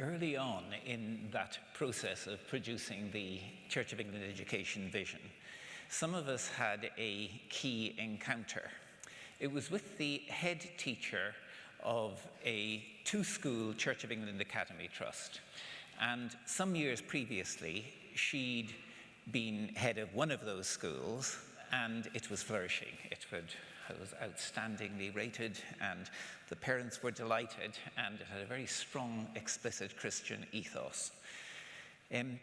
Early on in that process of producing the Church of England education vision, some of us had a key encounter. It was with the head teacher of a two-school Church of England Academy Trust. And some years previously, she'd been head of one of those schools, and it was flourishing. It was outstandingly rated, and the parents were delighted, and it had a very strong, explicit Christian ethos.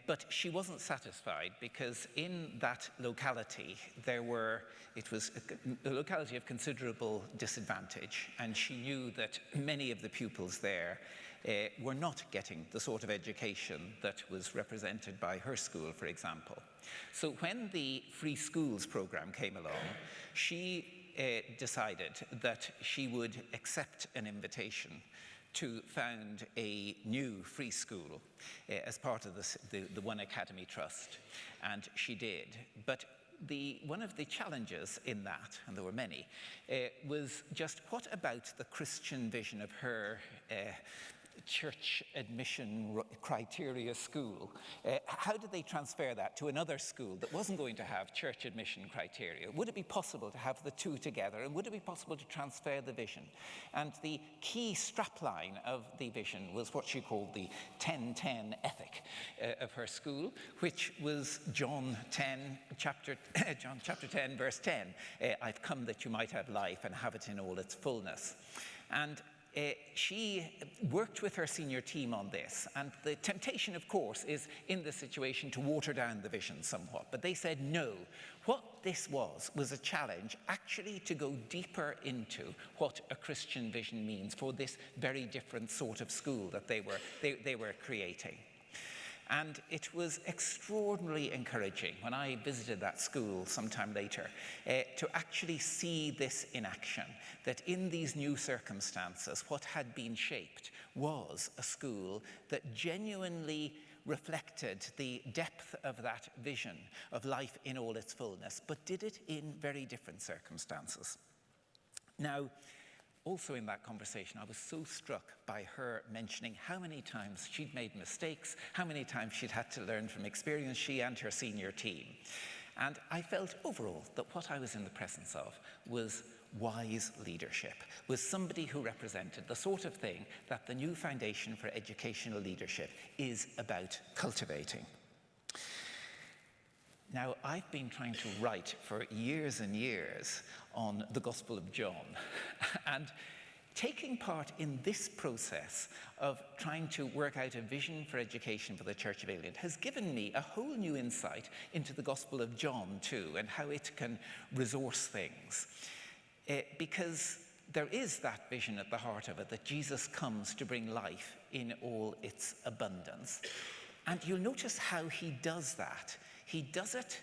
But she wasn't satisfied, because in that locality it was a locality of considerable disadvantage, and she knew that many of the pupils there were not getting the sort of education that was represented by her school, for example. So when the Free Schools program came along, she decided that she would accept an invitation to found a new free school as part of the One Academy Trust, and she did. But one of the challenges in that, and there were many, was just what about the Christian vision of her church admission criteria school? How did they transfer that to another school that wasn't going to have church admission criteria? Would it be possible to have the two together, and would it be possible to transfer the vision? And the key strapline of the vision was what she called the 10-10 ethic of her school, which was John chapter 10, verse 10. I've come that you might have life and have it in all its fullness. And she worked with her senior team on this, and the temptation, of course, is in this situation to water down the vision somewhat. But they said no. What this was a challenge actually to go deeper into what a Christian vision means for this very different sort of school that they were creating. And it was extraordinarily encouraging when I visited that school sometime later to actually see this in action, that in these new circumstances, what had been shaped was a school that genuinely reflected the depth of that vision of life in all its fullness, but did it in very different circumstances. Now, also in that conversation, I was so struck by her mentioning how many times she'd made mistakes, how many times she'd had to learn from experience, she and her senior team. And I felt overall that what I was in the presence of was wise leadership, was somebody who represented the sort of thing that the new Foundation for Educational Leadership is about cultivating. Now, I've been trying to write for years and years on the Gospel of John, and taking part in this process of trying to work out a vision for education for the Church of England has given me a whole new insight into the Gospel of John too, and how it can resource things. Because there is that vision at the heart of it, that Jesus comes to bring life in all its abundance. And you'll notice how he does that. He does it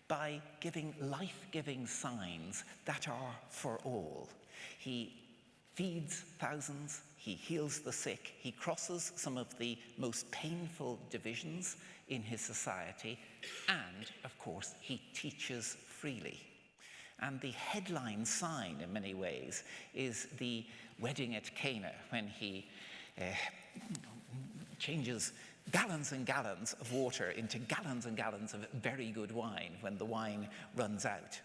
by giving life-giving signs that are for all. He feeds thousands, he heals the sick, he crosses some of the most painful divisions in his society, and, of course, he teaches freely. And the headline sign, in many ways, is the wedding at Cana, when he changes gallons and gallons of water into gallons and gallons of very good wine when the wine runs out.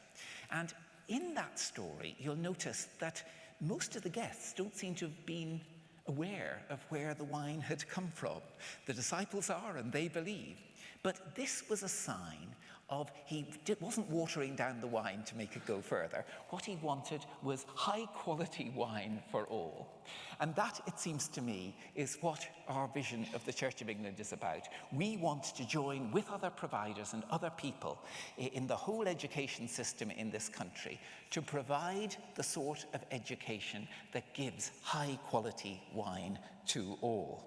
And in that story, you'll notice that most of the guests don't seem to have been aware of where the wine had come from. The disciples are, and they believe. But this was a sign of wasn't watering down the wine to make it go further. What he wanted was high-quality wine for all. And that, it seems to me, is what our vision of the Church of England is about. We want to join with other providers and other people in the whole education system in this country to provide the sort of education that gives high-quality wine to all.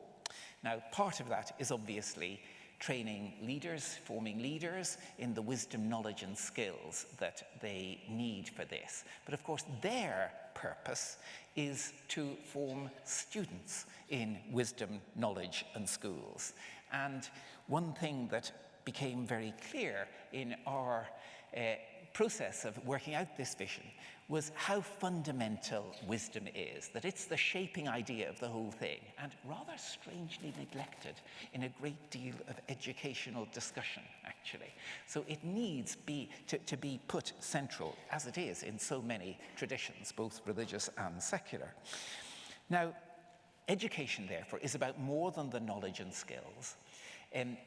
Now, part of that is obviously training leaders, forming leaders in the wisdom, knowledge, and skills that they need for this. But of course, their purpose is to form students in wisdom, knowledge, and schools. And one thing that became very clear in our process of working out this vision was how fundamental wisdom is, that it's the shaping idea of the whole thing, and rather strangely neglected in a great deal of educational discussion, actually. So it needs to be put central, as it is in so many traditions, both religious and secular. Now, education, therefore, is about more than the knowledge and skills.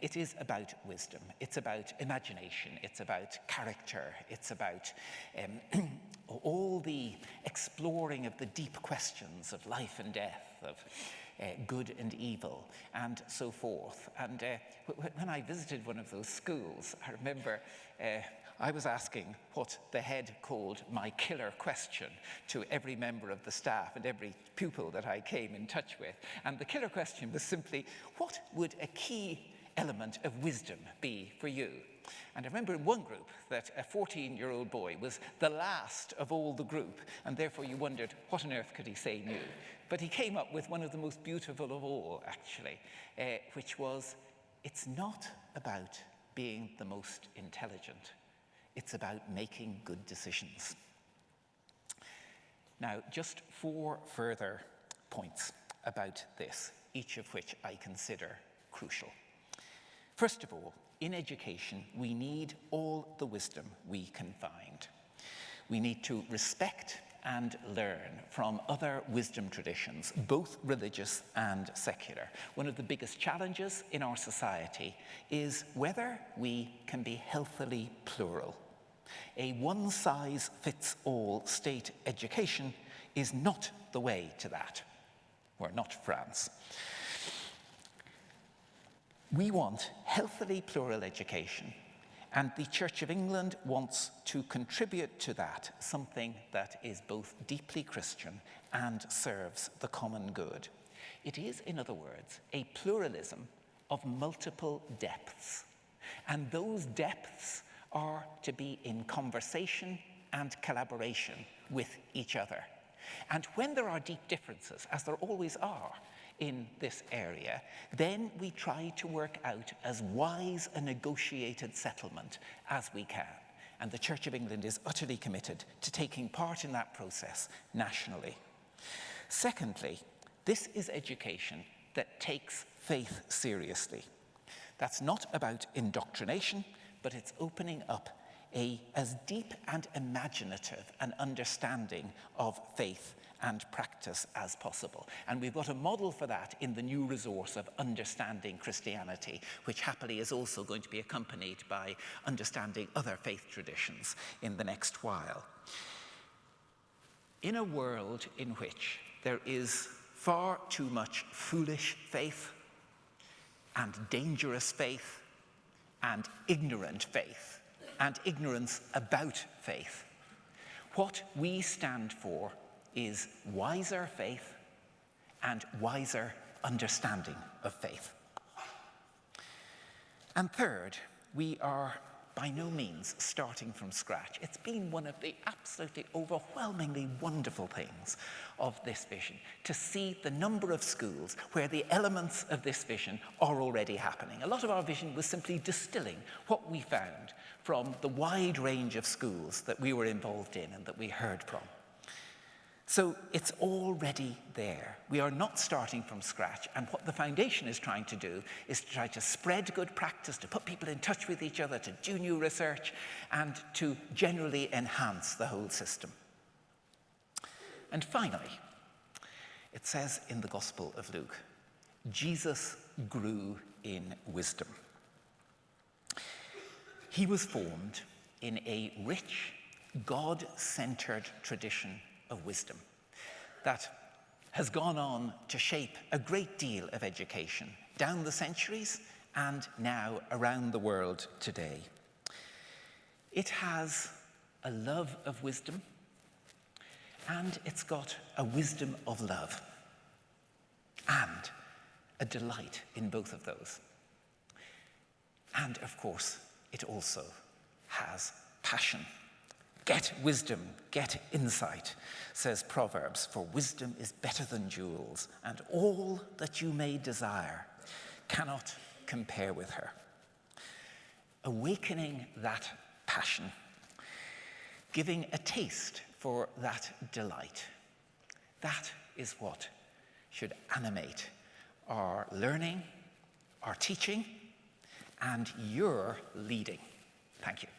It is about wisdom, it's about imagination, it's about character, it's about all the exploring of the deep questions of life and death, of good and evil, and so forth. And when I visited one of those schools, I remember I was asking what the head called my killer question to every member of the staff and every pupil that I came in touch with. And the killer question was simply, what would a key element of wisdom be for you? And I remember in one group that a 14-year-old boy was the last of all the group, and therefore you wondered, what on earth could he say new? But he came up with one of the most beautiful of all, actually, which was, it's not about being the most intelligent. It's about making good decisions. Now, just 4 further points about this, each of which I consider crucial. First of all, in education, we need all the wisdom we can find. We need to respect and learn from other wisdom traditions, both religious and secular. One of the biggest challenges in our society is whether we can be healthily plural. A one-size-fits-all state education is not the way to that. We're not France. We want healthily plural education, and the Church of England wants to contribute to that, something that is both deeply Christian and serves the common good. It is, in other words, a pluralism of multiple depths, and those depths are to be in conversation and collaboration with each other. And when there are deep differences, as there always are in this area, then we try to work out as wise a negotiated settlement as we can. And the Church of England is utterly committed to taking part in that process nationally. Secondly, this is education that takes faith seriously. That's not about indoctrination, but it's opening up as deep and imaginative an understanding of faith and practice as possible. And we've got a model for that in the new resource of Understanding Christianity, which happily is also going to be accompanied by understanding other faith traditions in the next while. In a world in which there is far too much foolish faith and dangerous faith and ignorant faith and ignorance about faith, what we stand for is wiser faith and wiser understanding of faith. And third, we are by no means starting from scratch. It's been one of the absolutely overwhelmingly wonderful things of this vision to see the number of schools where the elements of this vision are already happening. A lot of our vision was simply distilling what we found from the wide range of schools that we were involved in and that we heard from. So it's already there. We are not starting from scratch, and what the foundation is trying to do is to try to spread good practice, to put people in touch with each other, to do new research, and to generally enhance the whole system. And finally, it says in the Gospel of Luke, Jesus grew in wisdom. He was formed in a rich, God-centered tradition of wisdom that has gone on to shape a great deal of education down the centuries and now around the world today. It has a love of wisdom, and it's got a wisdom of love and a delight in both of those. And of course, it also has passion. Get wisdom, get insight, says Proverbs, for wisdom is better than jewels, and all that you may desire cannot compare with her. Awakening that passion giving a taste for that delight. That is what should animate our learning, our teaching, and your leading. Thank you.